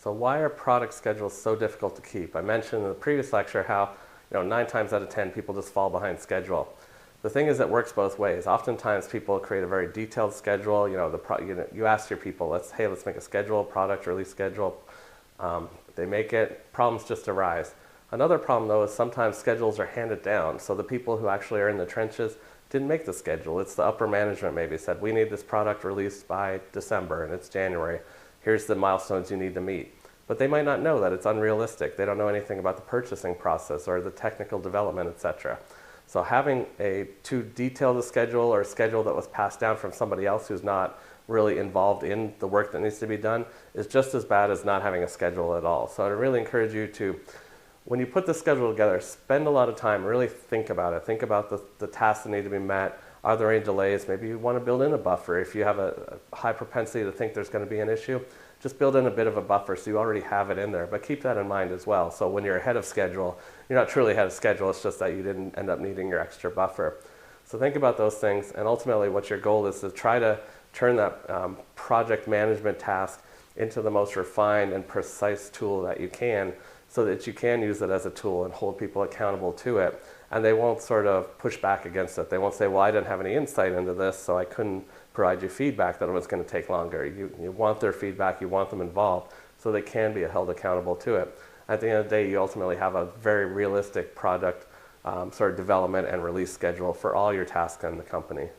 So why are product schedules so difficult to keep? I mentioned in the previous lecture how 9 times out of 10 people just fall behind schedule. The thing is, it works both ways. Oftentimes people create a very detailed schedule. You ask your people, let's make a schedule, product release schedule. They make it, problems just arise. Another problem though is sometimes schedules are handed down. So the people who actually are in the trenches didn't make the schedule. It's the upper management maybe said, we need this product released by December and it's January. Here's the milestones you need to meet. But they might not know that it's unrealistic. They don't know anything about the purchasing process or the technical development, etc. So having a too detailed a schedule or a schedule that was passed down from somebody else who's not really involved in the work that needs to be done is just as bad as not having a schedule at all. So I really encourage you to, when you put the schedule together, spend a lot of time, really think about it. Think about the tasks that need to be met. Are there any delays? Maybe you want to build in a buffer. If you have a high propensity to think there's going to be an issue, just build in a bit of a buffer so you already have it in there. But keep that in mind as well. So when you're ahead of schedule, you're not truly ahead of schedule, it's just that you didn't end up needing your extra buffer. So think about those things, and ultimately what your goal is to try to turn that project management task into the most refined and precise tool that you can, so that you can use it as a tool and hold people accountable to it. And they won't sort of push back against it. They won't say, well, I didn't have any insight into this, so I couldn't provide you feedback that it was going to take longer. You want their feedback, you want them involved, so they can be held accountable to it. At the end of the day, you ultimately have a very realistic product sort of development and release schedule for all your tasks in the company.